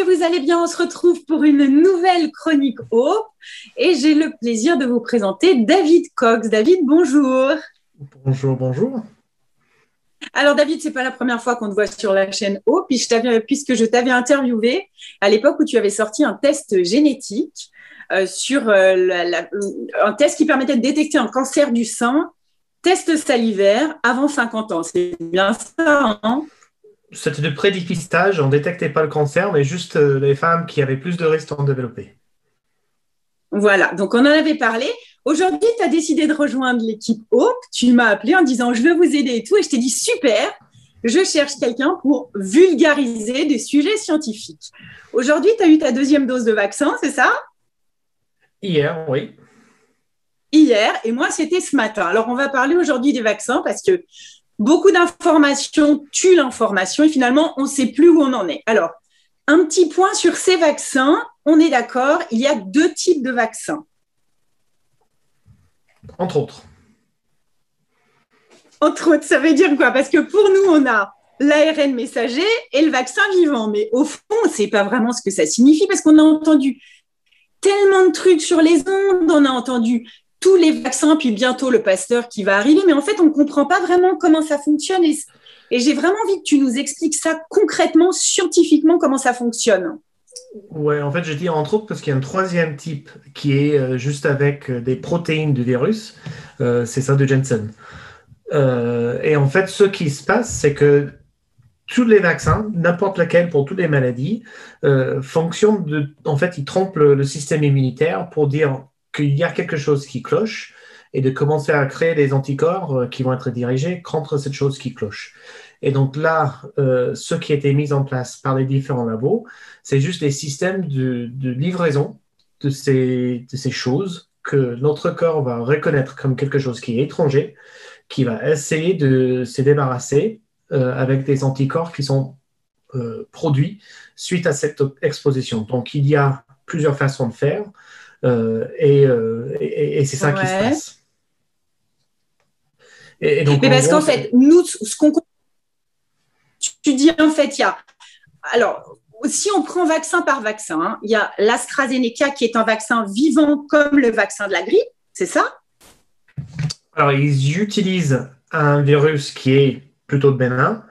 vous allez bien? On se retrouve pour une nouvelle chronique Hope et j'ai le plaisir de vous présenter David Cox. David, bonjour. Bonjour, bonjour. Alors David, c'est pas la première fois qu'on te voit sur la chaîne Hope, puisque je t'avais interviewé à l'époque où tu avais sorti un test génétique sur un test qui permettait de détecter un cancer du sein, test salivaire avant 50 ans. C'est bien ça, hein? C'était de prédépistage, on ne détectait pas le cancer, mais juste les femmes qui avaient plus de risques d'en développer. Voilà, donc on en avait parlé. Aujourd'hui, tu as décidé de rejoindre l'équipe Hope. Tu m'as appelé en disant je veux vous aider et tout. Et je t'ai dit super, je cherche quelqu'un pour vulgariser des sujets scientifiques. Aujourd'hui, tu as eu ta deuxième dose de vaccin, c'est ça? Hier, oui. Hier, et moi, c'était ce matin. Alors, on va parler aujourd'hui des vaccins parce que beaucoup d'informations tuent l'information et finalement, on ne sait plus où on en est. Alors, un petit point sur ces vaccins. On est d'accord, il y a deux types de vaccins. Entre autres. Entre autres, ça veut dire quoi? Parce que pour nous, on a l'ARN messager et le vaccin vivant. Mais au fond, on ne sait pas vraiment ce que ça signifie parce qu'on a entendu tellement de trucs sur les ondes, on a entendu tous les vaccins, puis bientôt le Pasteur qui va arriver. Mais en fait, on ne comprend pas vraiment comment ça fonctionne. Et j'ai vraiment envie que tu nous expliques ça concrètement, scientifiquement, comment ça fonctionne. Ouais, en fait, je dis entre autres parce qu'il y a un troisième type qui est juste avec des protéines du virus. C'est ça de Jensen. Et en fait, ce qui se passe, c'est que tous les vaccins, n'importe lequel pour toutes les maladies, fonctionnent en fait, ils trompent le système immunitaire pour dire qu'il y a quelque chose qui cloche et de commencer à créer des anticorps qui vont être dirigés contre cette chose qui cloche. Et donc là, ce qui a été mis en place par les différents labos, c'est juste des systèmes de livraison de ces choses que notre corps va reconnaître comme quelque chose qui est étranger, qui va essayer de se débarrasser avec des anticorps qui sont produits suite à cette exposition. Donc, il y a plusieurs façons de faire et c'est ça qui se passe. Et donc, mais parce qu'en fait, nous, ce qu'on... Tu dis, en fait, il y a... Alors, si on prend vaccin par vaccin, hein, il y a l'AstraZeneca qui est un vaccin vivant comme le vaccin de la grippe, c'est ça? Alors, ils utilisent un virus qui est plutôt bénin,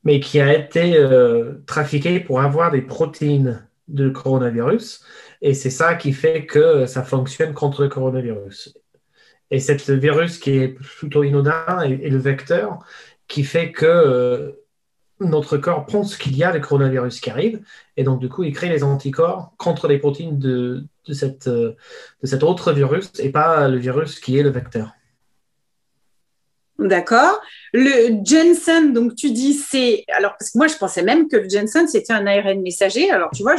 mais qui a été trafiqué pour avoir des protéines de coronavirus. Et c'est ça qui fait que ça fonctionne contre le coronavirus. Et c'est le virus qui est plutôt inodin et le vecteur qui fait que notre corps pense qu'il y a le coronavirus qui arrive. Et donc, du coup, il crée les anticorps contre les protéines de cet autre virus et pas le virus qui est le vecteur. D'accord. Le Jensen, donc tu dis c'est... Alors, parce que moi, je pensais même que le Jensen, c'était un ARN messager. Alors, tu vois,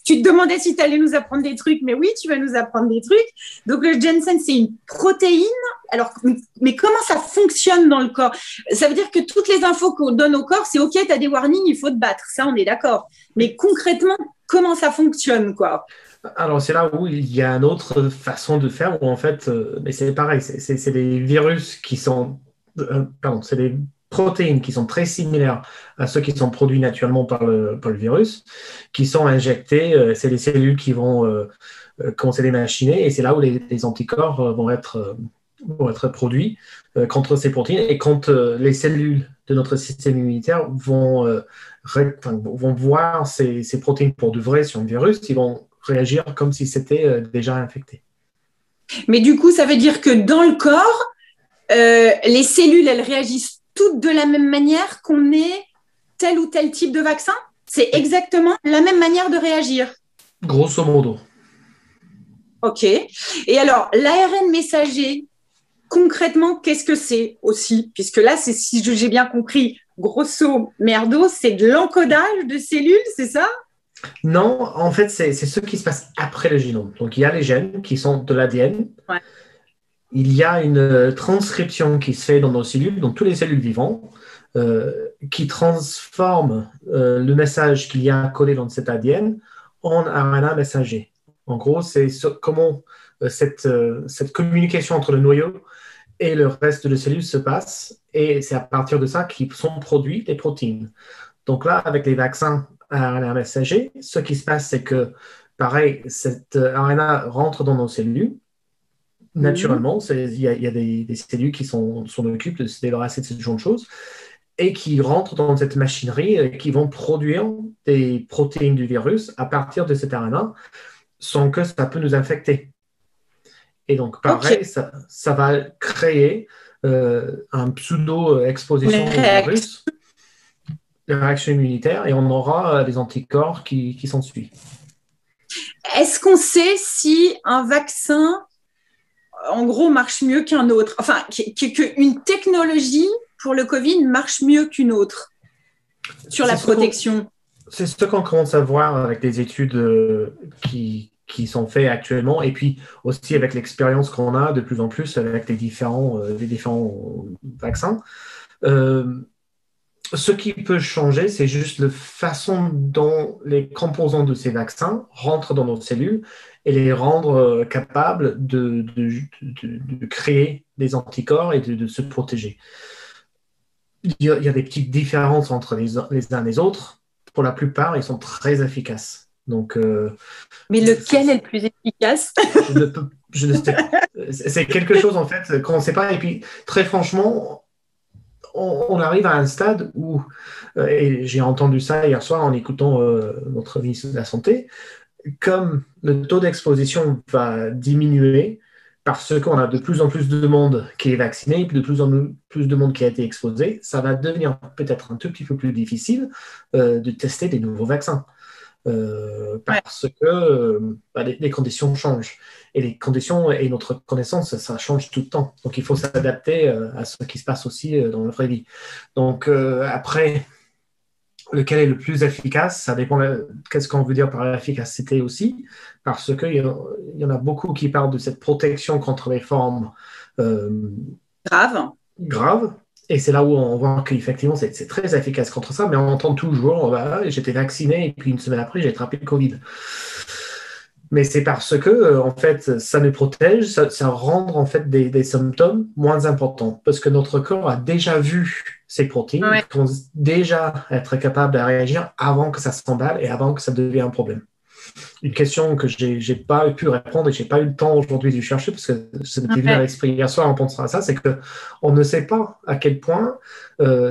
tu te demandais si tu allais nous apprendre des trucs, mais oui, tu vas nous apprendre des trucs. Donc, le Jensen, c'est une protéine. Alors, mais comment ça fonctionne dans le corps? Ça veut dire que toutes les infos qu'on donne au corps, c'est OK, tu as des warnings, il faut te battre. Ça, on est d'accord. Mais concrètement, comment ça fonctionne, quoi? Alors, c'est là où il y a une autre façon de faire, où en fait, mais c'est pareil, c'est des virus qui sont, c'est des protéines qui sont très similaires à ceux qui sont produits naturellement par le virus, qui sont injectés, c'est les cellules qui vont commencer à les machiner, et c'est là où les anticorps vont être produits contre ces protéines, et quand les cellules de notre système immunitaire vont voir ces protéines pour de vrai sur un virus, ils vont réagir comme si c'était déjà infecté. Mais du coup, ça veut dire que dans le corps, les cellules, elles réagissent toutes de la même manière qu'on ait tel ou tel type de vaccin? C'est exactement la même manière de réagir? Grosso modo. OK. Et alors, l'ARN messager, concrètement, qu'est-ce que c'est aussi? Puisque là, c'est, si j'ai bien compris, grosso merdo, c'est de l'encodage de cellules, c'est ça? Non, en fait, c'est ce qui se passe après le génome. Donc, il y a les gènes qui sont de l'ADN. Ouais. Il y a une transcription qui se fait dans nos cellules, donc toutes les cellules vivantes, qui transforment le message qu'il y a codé dans cet ADN en RNA messager. En gros, c'est comment cette communication entre le noyau et le reste de cellules se passe, et c'est à partir de ça qu'ils sont produits les protéines. Donc là, avec les vaccins RNA messager. Ce qui se passe, c'est que, pareil, cette RNA rentre dans nos cellules. Naturellement, il y a des cellules qui s'en occupent de se débarrasser de ce genre de choses et qui rentrent dans cette machinerie et qui vont produire des protéines du virus à partir de cette RNA sans que ça peut nous infecter. Et donc, pareil, ça va créer un pseudo-exposition au virus, une réaction immunitaire, et on aura des anticorps qui s'ensuivent. Est-ce qu'on sait si un vaccin, en gros, marche mieux qu'un autre? Enfin, qu'une technologie pour le Covid marche mieux qu'une autre sur la protection? C'est ce qu'on commence à voir avec des études qui sont faites actuellement, et puis aussi avec l'expérience qu'on a de plus en plus avec les différents vaccins. Ce qui peut changer, c'est juste la façon dont les composants de ces vaccins rentrent dans nos cellules et les rendre capables de créer des anticorps et de se protéger. Il y a des petites différences entre les uns et les autres. Pour la plupart, ils sont très efficaces. Donc, mais lequel est le plus efficace? Je ne sais pas. C'est quelque chose, en fait, qu'on ne sait pas. Et puis, très franchement, on arrive à un stade où, et j'ai entendu ça hier soir en écoutant notre ministre de la Santé, comme le taux d'exposition va diminuer parce qu'on a de plus en plus de monde qui est vacciné, de plus en plus de monde qui a été exposé, ça va devenir peut-être un tout petit peu plus difficile de tester des nouveaux vaccins. Parce que les conditions changent. Et les conditions et notre connaissance, ça change tout le temps. Donc, il faut s'adapter à ce qui se passe aussi dans la vraie vie. Donc, après, lequel est le plus efficace, ça dépend qu'est-ce qu'on veut dire par l'efficacité aussi, parce qu'il y en a beaucoup qui parlent de cette protection contre les formes graves. Et c'est là où on voit qu'effectivement, c'est très efficace contre ça, mais on entend toujours, j'étais vacciné et puis une semaine après, j'ai attrapé le Covid. Mais c'est parce que, en fait, ça nous protège, ça rend en fait des symptômes moins importants, parce que notre corps a déjà vu ces protéines, qui vont déjà être capables de réagir avant que ça s'emballe et avant que ça devienne un problème. Une question que je n'ai pas pu répondre et je n'ai pas eu le temps aujourd'hui de chercher parce que ça m'était venu à l'esprit hier soir en pensant à ça, c'est qu'on ne sait pas à quel point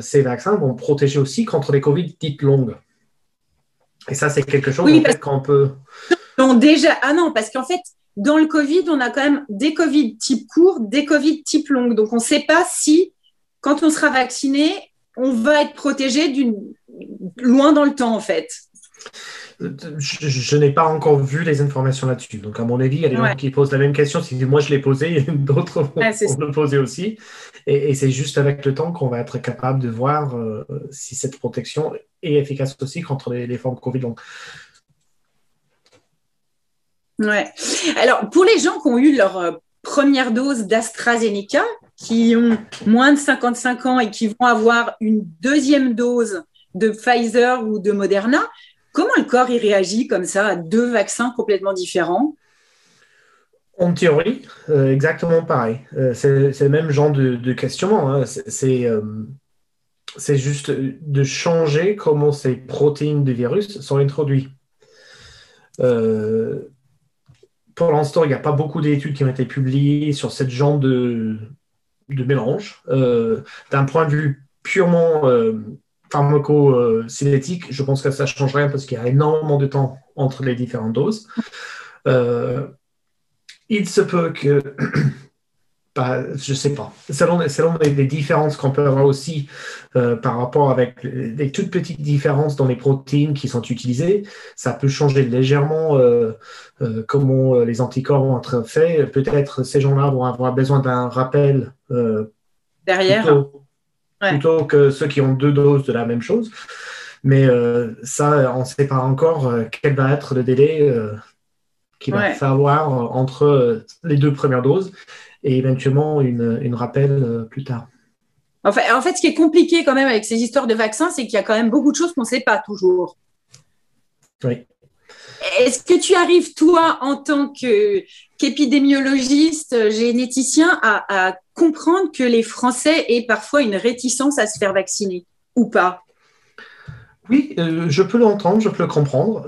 ces vaccins vont protéger aussi contre les Covid dites longues. Et ça, c'est quelque chose qu'on peut... Non, déjà, parce qu'en fait, dans le Covid, on a quand même des Covid type court, des Covid type longue. Donc, on ne sait pas si, quand on sera vacciné, on va être protégé loin dans le temps, en fait. Je n'ai pas encore vu les informations là-dessus. Donc, à mon avis, il y a des gens qui posent la même question. Si moi, je l'ai posée, d'autres vont le poser aussi. Et c'est juste avec le temps qu'on va être capable de voir si cette protection est efficace aussi contre les formes Covid longues. Ouais. Alors, pour les gens qui ont eu leur première dose d'AstraZeneca, qui ont moins de 55 ans et qui vont avoir une deuxième dose de Pfizer ou de Moderna, comment le corps il réagit comme ça à deux vaccins complètement différents? En théorie, exactement pareil. C'est le même genre de questionnement. Hein. C'est juste de changer comment ces protéines du virus sont introduites. Pour l'instant, il n'y a pas beaucoup d'études qui ont été publiées sur ce genre de mélange. D'un point de vue purement pharmacocinétique, je pense que ça ne change rien parce qu'il y a énormément de temps entre les différentes doses. Il se peut que, je ne sais pas, selon les différences qu'on peut avoir aussi par rapport avec les toutes petites différences dans les protéines qui sont utilisées, ça peut changer légèrement comment les anticorps vont être faits. Peut-être ces gens-là vont avoir besoin d'un rappel derrière plutôt que ceux qui ont deux doses de la même chose. Mais ça, on ne sait pas encore quel va être le délai qu'il va falloir entre les deux premières doses et éventuellement une rappel plus tard. En fait, ce qui est compliqué quand même avec ces histoires de vaccins, c'est qu'il y a quand même beaucoup de choses qu'on ne sait pas toujours. Oui. Est-ce que tu arrives, toi, en tant qu'épidémiologiste, généticien, à comprendre que les Français aient parfois une réticence à se faire vacciner ou pas? Oui, je peux l'entendre, je peux le comprendre.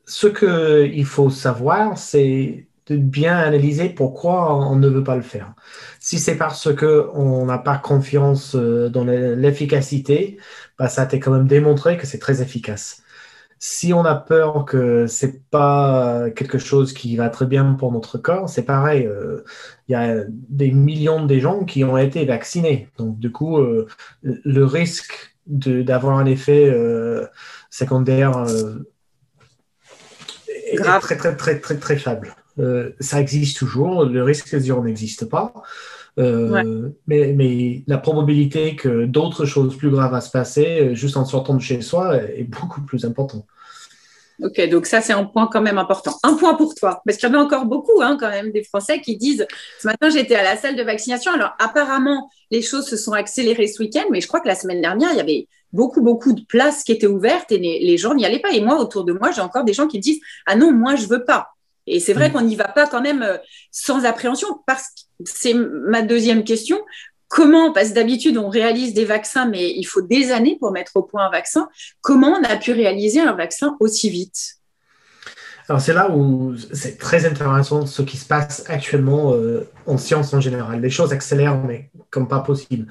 Ce qu'il faut savoir, c'est de bien analyser pourquoi on ne veut pas le faire. Si c'est parce qu'on n'a pas confiance dans l'efficacité, bah, ça a été quand même démontré que c'est très efficace. Si on a peur que c'est pas quelque chose qui va très bien pour notre corps, c'est pareil. Il y a des millions de gens qui ont été vaccinés. Donc, du coup, le risque d'avoir un effet secondaire est Grave. très, très, très, très, très faible. Ça existe toujours. Le risque zéro n'existe pas. Ouais. Mais la probabilité que d'autres choses plus graves à se passer juste en sortant de chez soi est beaucoup plus importante. Ok, donc ça, c'est un point quand même important. Un point pour toi, parce qu'il y en a encore beaucoup, hein, quand même, des Français qui disent, ce matin, j'étais à la salle de vaccination. Alors, apparemment, les choses se sont accélérées ce week-end, mais je crois que la semaine dernière, il y avait beaucoup, beaucoup de places qui étaient ouvertes et les gens n'y allaient pas. Et moi, autour de moi, j'ai encore des gens qui me disent, ah non, moi, je veux pas. Et c'est vrai qu'on n'y va pas quand même sans appréhension, parce que c'est ma deuxième question. Comment, parce que d'habitude, on réalise des vaccins, mais il faut des années pour mettre au point un vaccin. Comment on a pu réaliser un vaccin aussi vite? Alors c'est là où c'est très intéressant ce qui se passe actuellement en science en général. Les choses accélèrent, mais comme pas possible.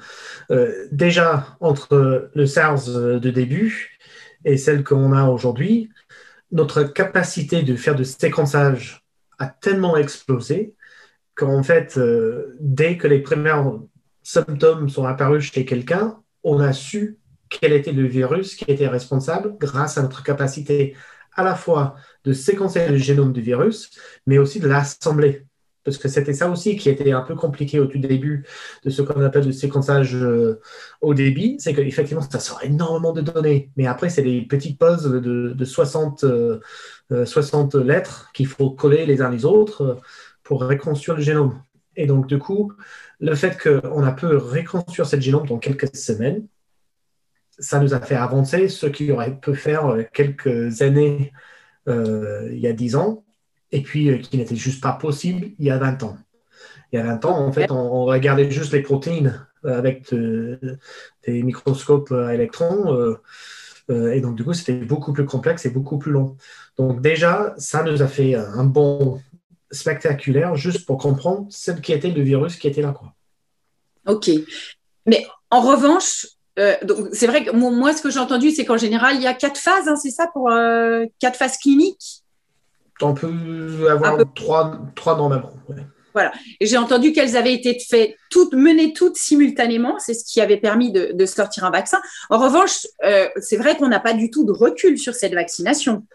Déjà, entre le SARS de début et celle qu'on a aujourd'hui, notre capacité de faire de séquençage a tellement explosé qu'en fait, dès que les premiers symptômes sont apparus chez quelqu'un, on a su quel était le virus qui était responsable grâce à notre capacité à la fois de séquencer le génome du virus, mais aussi de l'assembler. Parce que c'était ça aussi qui était un peu compliqué au tout début de ce qu'on appelle le séquençage au débit, c'est qu'effectivement, ça sort énormément de données. Mais après, c'est des petites puzzles de 60 lettres qu'il faut coller les uns les autres pour reconstruire le génome. Et donc, du coup, le fait qu'on a pu reconstruire ce génome dans quelques semaines, ça nous a fait avancer ce qui aurait pu faire quelques années il y a 10 ans, et puis qui n'était juste pas possible il y a 20 ans. Il y a 20 ans, en fait, on regardait juste les protéines avec des microscopes à électrons, et donc du coup, c'était beaucoup plus complexe et beaucoup plus long. Donc déjà, ça nous a fait un bond spectaculaire juste pour comprendre ce qui était le virus qui était là, quoi. Ok. Mais en revanche, donc c'est vrai que moi, ce que j'ai entendu, c'est qu'en général, il y a 4 phases, hein, c'est ça, pour 4 phases cliniques? On peut Un peu. avoir trois normalement. Ouais. Voilà. Et j'ai entendu qu'elles avaient été faites menées toutes simultanément. C'est ce qui avait permis de sortir un vaccin. En revanche, c'est vrai qu'on n'a pas du tout de recul sur cette vaccination.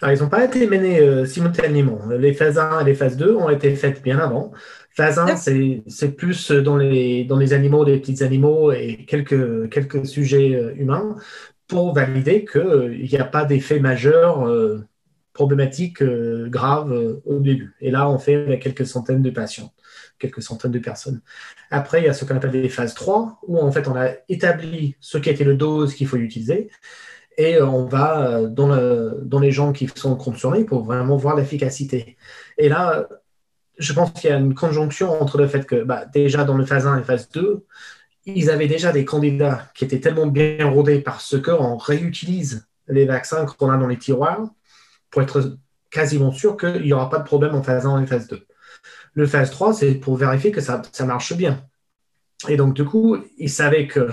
Alors, ils n'ont pas été menés simultanément. Les phases 1 et les phases 2 ont été faites bien avant. Phase 1, c'est plus dans les animaux, les petits animaux et quelques sujets humains pour valider qu'il n'y a pas d'effet majeur problématique grave au début. Et là, on fait avec quelques centaines de patients, quelques centaines de personnes. Après, il y a ce qu'on appelle des phases 3, où en fait, on a établi ce qui était le dose qu'il faut utiliser, et on va dans les gens qui sont concernés pour vraiment voir l'efficacité. Et là, je pense qu'il y a une conjonction entre le fait que déjà dans le phase 1 et phase 2, ils avaient déjà des candidats qui étaient tellement bien rodés parce qu'on réutilise les vaccins qu'on a dans les tiroirs pour être quasiment sûr qu'il n'y aura pas de problème en phase 1 et phase 2. Le phase 3, c'est pour vérifier que ça marche bien. Et donc, du coup, ils savaient que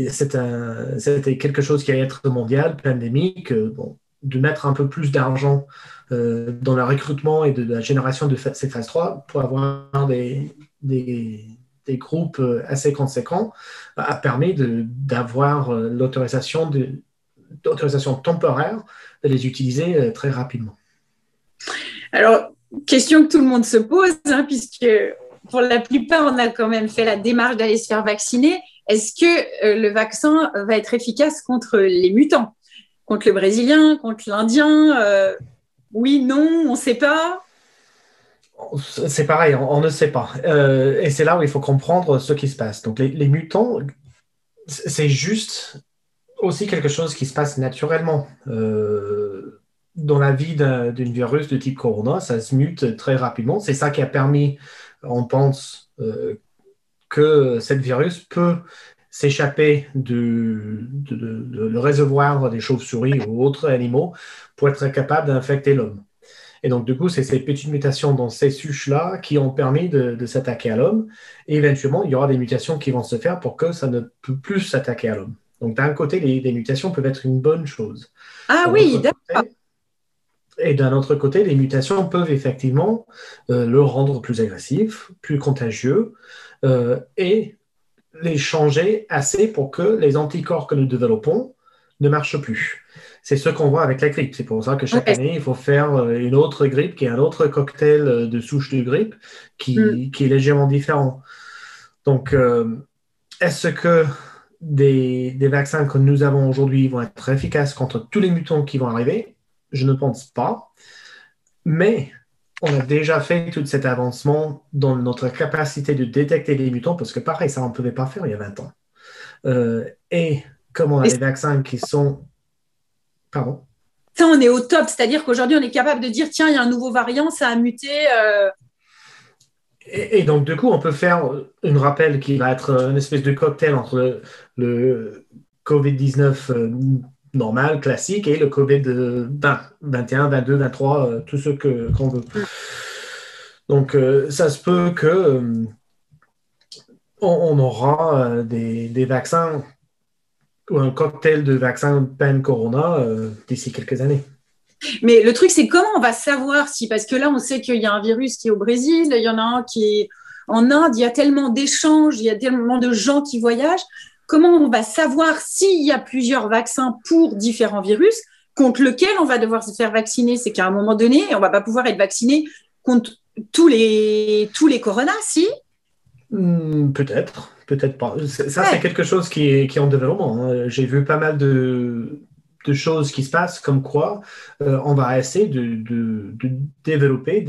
c'était quelque chose qui allait être mondial, pandémique, de mettre un peu plus d'argent dans le recrutement et de la génération de ces phases 3 pour avoir des groupes assez conséquents a permis d'avoir l'autorisation temporaire de les utiliser très rapidement. Alors, question que tout le monde se pose, hein, puisque pour la plupart, on a quand même fait la démarche d'aller se faire vacciner. Est-ce que le vaccin va être efficace contre les mutants? Contre le Brésilien, contre l'Indien? Oui, non, on ne sait pas. C'est pareil, on ne sait pas. Et c'est là où il faut comprendre ce qui se passe. Donc, les mutants, c'est juste aussi quelque chose qui se passe naturellement. Dans la vie d'un virus de type corona, ça se mute très rapidement. C'est ça qui a permis, on pense, que ce virus peut s'échapper le réservoir des chauves-souris ou autres animaux pour être capable d'infecter l'homme. Et donc, du coup, c'est ces petites mutations dans ces souches-là qui ont permis de s'attaquer à l'homme. Et éventuellement, il y aura des mutations qui vont se faire pour que ça ne peut plus s'attaquer à l'homme. Donc, d'un côté, les mutations peuvent être une bonne chose. Ah oui, d'accord. Et d'un autre côté, les mutations peuvent effectivement le rendre plus agressif, plus contagieux, et les changer assez pour que les anticorps que nous développons ne marchent plus. C'est ce qu'on voit avec la grippe. C'est pour ça que chaque année, il faut faire une autre grippe, qui est un autre cocktail de souches de grippe qui est légèrement différent. Donc, est-ce que des vaccins que nous avons aujourd'hui vont être efficaces contre tous les mutants qui vont arriver? Je ne pense pas. Mais on a déjà fait tout cet avancement dans notre capacité de détecter les mutants, parce que pareil, ça, on ne pouvait pas faire il y a 20 ans. Et comme on a des vaccins qui sont... Pardon? Ça, on est au top. C'est-à-dire qu'aujourd'hui, on est capable de dire, tiens, il y a un nouveau variant, ça a muté. Et donc, du coup, on peut faire un rappel qui va être une espèce de cocktail entre le COVID-19 normal, classique, et le COVID 21, 22, 23, tout ce qu'on veut. Donc, ça se peut que on aura des vaccins ou un cocktail de vaccins pan-corona d'ici quelques années. Mais le truc, c'est comment on va savoir si, parce que là, on sait qu'il y a un virus qui est au Brésil, il y en a un qui est en Inde, il y a tellement d'échanges, il y a tellement de gens qui voyagent. Comment on va savoir s'il y a plusieurs vaccins pour différents virus contre lesquels on va devoir se faire vacciner? C'est qu'à un moment donné, on ne va pas pouvoir être vacciné contre tous les coronas, si? Peut-être pas. Ça, c'est quelque chose qui est en développement. Hein. J'ai vu pas mal de choses qui se passent, comme quoi on va essayer de développer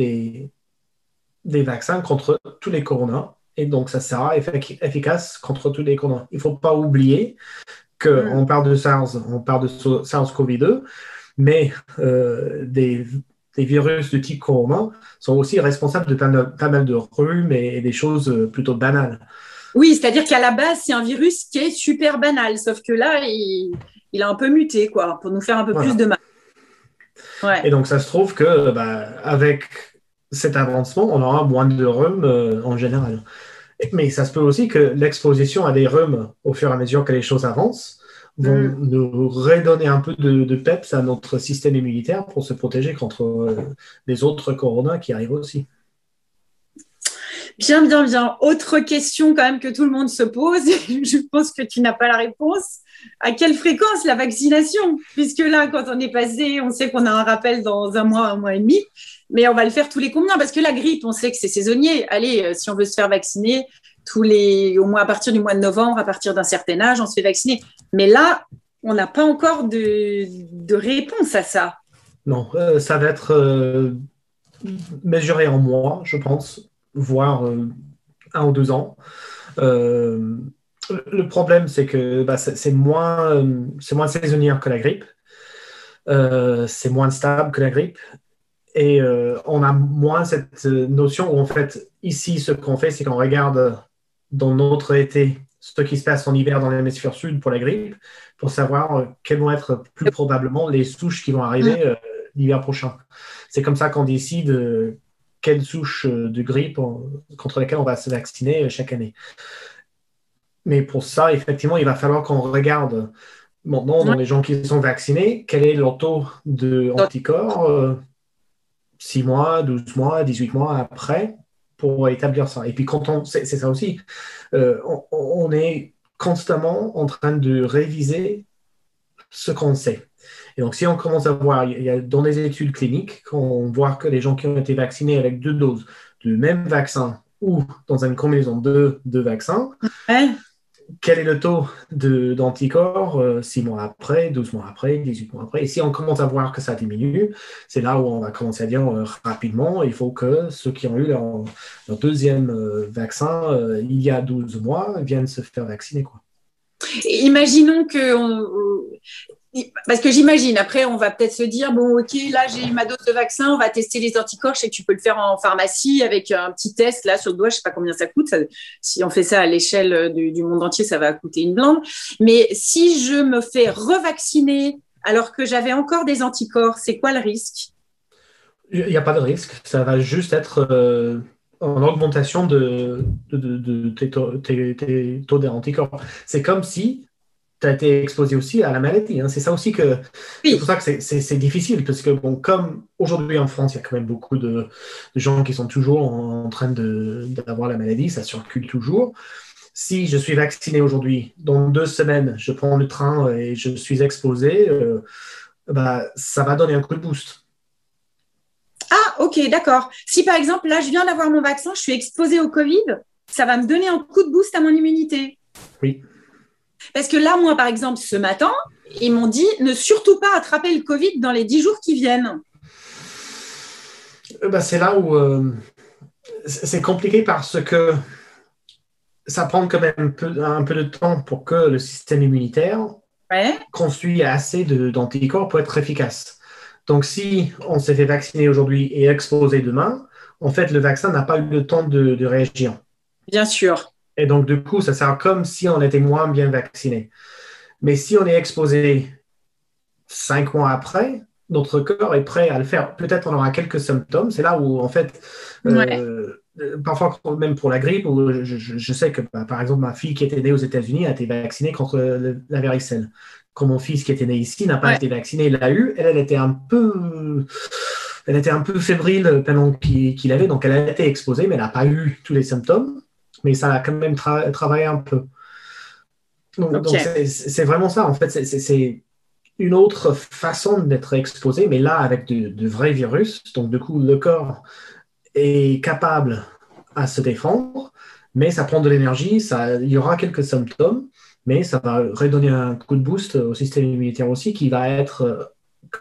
des vaccins contre tous les coronas. Et donc, ça sera efficace contre tous les coronas. Il ne faut pas oublier qu'on parle de SARS, on parle de SARS-CoV-2, mais des virus de type corona sont aussi responsables de pas mal de rhumes et des choses plutôt banales. Oui, c'est-à-dire qu'à la base, c'est un virus qui est super banal, sauf que là, il a un peu muté, quoi, pour nous faire un peu plus de mal. Ouais. Et donc, ça se trouve que avec cet avancement, on aura moins de rhume en général. Mais ça se peut aussi que l'exposition à des rhumes au fur et à mesure que les choses avancent vont nous redonner un peu de peps à notre système immunitaire pour se protéger contre les autres coronas qui arrivent aussi. Bien, bien, bien. Autre question quand même que tout le monde se pose, je pense que tu n'as pas la réponse. À quelle fréquence la vaccination? Puisque là, quand on est passé, on sait qu'on a un rappel dans un mois et demi, mais on va le faire tous les combien? Parce que la grippe, on sait que c'est saisonnier. Allez, si on veut se faire vacciner, au moins à partir du mois de novembre, à partir d'un certain âge, on se fait vacciner. Mais là, on n'a pas encore de réponse à ça. Non, ça va être mesuré en mois, je pense, voire 1 ou 2 ans. Le problème, c'est que c'est moins saisonnière que la grippe. C'est moins stable que la grippe. Et on a moins cette notion où, en fait, ici, ce qu'on fait, c'est qu'on regarde dans notre été ce qui se passe en hiver dans l'hémisphère sud pour la grippe, pour savoir quelles vont être plus probablement les souches qui vont arriver l'hiver prochain. C'est comme ça qu'on décide quelle souche de grippe contre laquelle on va se vacciner chaque année. Mais pour ça, effectivement, il va falloir qu'on regarde maintenant dans les gens qui sont vaccinés, quel est leur taux d'anticorps 6 mois, 12 mois, 18 mois après pour établir ça. Et puis, c'est ça aussi, on est constamment en train de réviser ce qu'on sait. Et donc, si on commence à voir, il y a dans des études cliniques, on voit que les gens qui ont été vaccinés avec 2 doses du même vaccin ou dans une combinaison de 2 vaccins, quel est le taux d'anticorps 6 mois après, 12 mois après, 18 mois après. Et si on commence à voir que ça diminue, c'est là où on va commencer à dire rapidement, il faut que ceux qui ont eu leur deuxième vaccin il y a 12 mois viennent se faire vacciner, quoi. Imaginons que Parce que j'imagine, après, on va peut-être se dire, bon, OK, là, j'ai eu ma dose de vaccin, on va tester les anticorps. Je sais que tu peux le faire en pharmacie avec un petit test là sur le doigt. Je ne sais pas combien ça coûte. Si on fait ça à l'échelle du monde entier, ça va coûter une blinde. Mais si je me fais revacciner alors que j'avais encore des anticorps, c'est quoi le risque? Il n'y a pas de risque. Ça va juste être en augmentation de tes taux d'anticorps. C'est comme si tu as été exposé aussi à la maladie. Hein. C'est ça aussi que c'est pour Oui, ça que c'est difficile parce que bon, comme aujourd'hui en France, il y a quand même beaucoup de gens qui sont toujours en train d'avoir la maladie, ça circule toujours. Si je suis vacciné aujourd'hui, dans 2 semaines, je prends le train et je suis exposé, bah, ça va donner un coup de boost. ah, OK, d'accord. Si par exemple, là, je viens d'avoir mon vaccin, je suis exposée au Covid, ça va me donner un coup de boost à mon immunité. Oui. Parce que là, moi, par exemple, ce matin, ils m'ont dit ne surtout pas attraper le Covid dans les 10 jours qui viennent. Bah, c'est là où c'est compliqué parce que ça prend quand même un peu de temps pour que le système immunitaire Ouais, construise assez d'anticorps pour être efficace. Donc, si on s'est fait vacciner aujourd'hui et exposé demain, en fait, le vaccin n'a pas eu le temps de réagir. bien sûr. Et donc, du coup, ça sert comme si on était moins bien vacciné. Mais si on est exposé 5 mois après, notre corps est prêt à le faire. Peut-être on aura quelques symptômes. C'est là où, en fait, Ouais. parfois, même pour la grippe, où je sais que, bah, par exemple, ma fille qui était née aux États-Unis a été vaccinée contre la varicelle. Quand mon fils qui était né ici n'a pas Ouais. été vacciné, il l'a eu. Elle était un peu fébrile pendant qu'il avait, donc elle a été exposée, mais elle n'a pas eu tous les symptômes. Mais ça a quand même travaillé un peu. Donc OK. c'est vraiment ça, en fait. C'est une autre façon d'être exposé, mais là, avec de vrais virus. Donc, du coup, le corps est capable à se défendre, mais ça prend de l'énergie, il y aura quelques symptômes, mais ça va redonner un coup de boost au système immunitaire aussi, qui va être,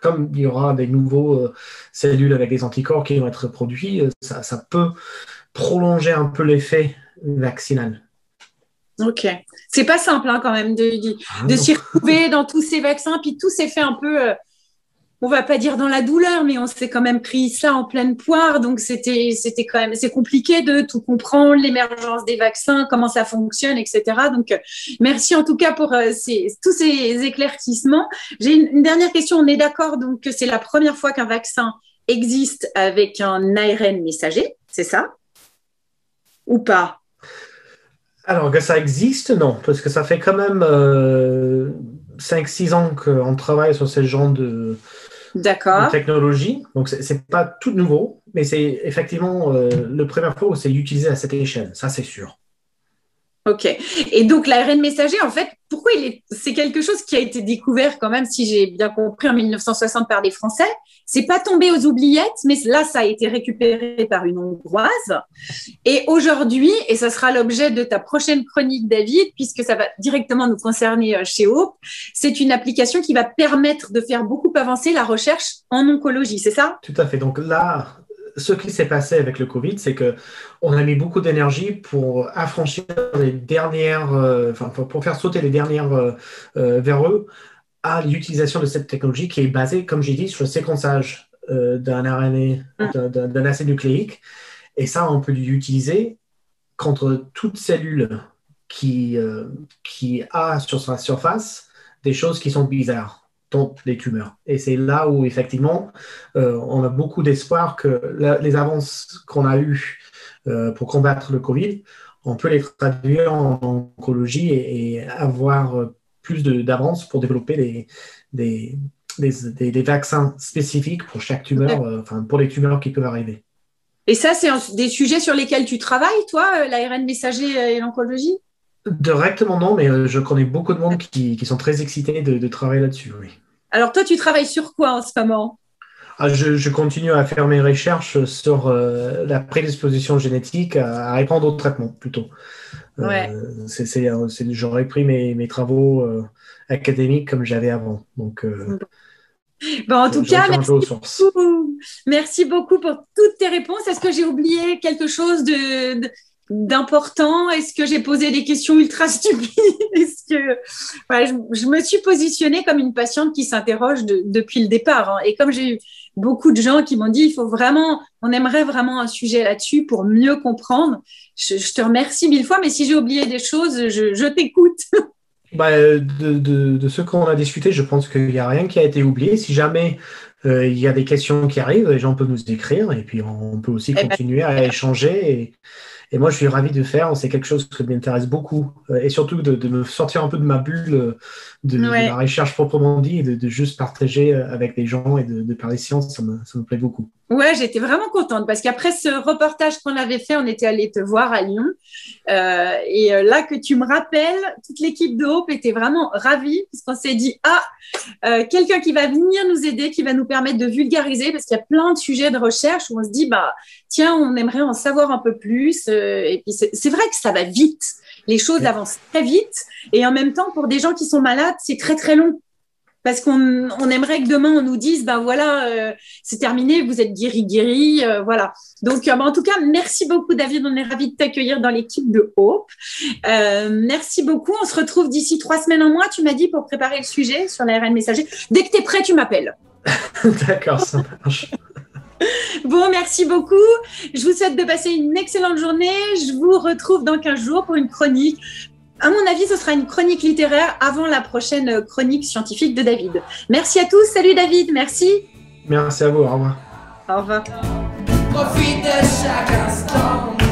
comme il y aura des nouveaux cellules avec des anticorps qui vont être produits, ça peut prolonger un peu l'effet vaccinal. OK. C'est pas simple hein, quand même Ah de non. s'y retrouver dans tous ces vaccins. Puis tout s'est fait un peu, on va pas dire dans la douleur, mais on s'est quand même pris ça en pleine poire. Donc c'était quand même, c'est compliqué de tout comprendre, l'émergence des vaccins, comment ça fonctionne, etc. Donc merci en tout cas pour tous ces éclaircissements. J'ai une dernière question. On est d'accord donc que c'est la première fois qu'un vaccin existe avec un ARN messager, c'est ça? Ou pas? Alors que ça existe, non, parce que ça fait quand même 5-6 ans qu'on travaille sur ce genre de D'accord. technologie. Donc, c'est pas tout nouveau, mais c'est effectivement la première fois où c'est utilisé à cette échelle. Ça, c'est sûr. Ok. Et donc l'ARN messager, en fait, pourquoi c'est quelque chose qui a été découvert quand même, si j'ai bien compris, en 1960 par des Français. C'est pas tombé aux oubliettes, mais là, ça a été récupéré par une Hongroise. Et aujourd'hui, et ça sera l'objet de ta prochaine chronique, David, puisque ça va directement nous concerner chez Hope, c'est une application qui va permettre de faire beaucoup avancer la recherche en oncologie, c'est ça? Tout à fait. Donc là, ce qui s'est passé avec le Covid, c'est que on a mis beaucoup d'énergie pour affranchir les dernières, enfin, pour faire sauter les dernières verrous à l'utilisation de cette technologie qui est basée, comme j'ai dit, sur le séquençage d'un RNA, d'un acide nucléique. Et ça, on peut l'utiliser contre toute cellule qui a sur sa surface des choses qui sont bizarres, dont les tumeurs. Et c'est là où, effectivement, on a beaucoup d'espoir que les avances qu'on a eues pour combattre le Covid, on peut les traduire en oncologie et avoir plus d'avance pour développer des vaccins spécifiques pour chaque tumeur, enfin pour les tumeurs qui peuvent arriver. Et ça, c'est des sujets sur lesquels tu travailles, toi, l'ARN messager et l'oncologie? Directement, non, mais je connais beaucoup de monde qui sont très excités de travailler là-dessus, oui. Alors toi, tu travailles sur quoi en ce moment? Ah, je continue à faire mes recherches sur la prédisposition génétique à répondre au traitement, plutôt. Ouais. J'aurais pris mes travaux académiques comme j'avais avant. Donc, Bon, en tout je cas, retourne un peu aux sources. beaucoup. Merci beaucoup pour toutes tes réponses. Est-ce que j'ai oublié quelque chose d'important? Est-ce que j'ai posé des questions ultra stupides? Est-ce que voilà, je me suis positionnée comme une patiente qui s'interroge depuis le départ, hein. Et comme j'ai eu beaucoup de gens qui m'ont dit, on aimerait vraiment un sujet là-dessus pour mieux comprendre. Je te remercie 1000 fois, mais si j'ai oublié des choses, je t'écoute. De ce qu'on a discuté, je pense qu'il n'y a rien qui a été oublié. Si jamais il y a des questions qui arrivent, les gens peuvent nous écrire et puis on peut aussi continuer à échanger. Et moi, je suis ravi de faire. C'est quelque chose qui m'intéresse beaucoup. Et surtout de me sortir un peu de ma bulle de la recherche proprement dit et de juste partager avec les gens et de parler science. Ça me plaît beaucoup. Ouais, j'étais vraiment contente parce qu'après ce reportage qu'on avait fait, on était allé te voir à Lyon. Et là que tu me rappelles, toute l'équipe de Hope était vraiment ravie parce qu'on s'est dit, quelqu'un qui va venir nous aider, qui va nous permettre de vulgariser parce qu'il y a plein de sujets de recherche où on se dit, tiens, on aimerait en savoir un peu plus. Et puis, c'est vrai que ça va vite. Les choses avancent très vite. Et en même temps, pour des gens qui sont malades, c'est très, très long. Parce qu'on aimerait que demain, on nous dise, c'est terminé, vous êtes guéri, voilà. Donc, en tout cas, merci beaucoup, David. On est ravis de t'accueillir dans l'équipe de Hope. Merci beaucoup. On se retrouve d'ici 3 semaines, un mois, tu m'as dit, pour préparer le sujet sur l'ARN messager. Dès que tu es prêt, tu m'appelles. D'accord, ça marche. Bon, merci beaucoup. Je vous souhaite de passer une excellente journée. Je vous retrouve dans 15 jours pour une chronique. À mon avis, ce sera une chronique littéraire avant la prochaine chronique scientifique de David. Merci à tous. Salut David, merci. Merci à vous, au revoir. Au revoir. Profite de chaque instant.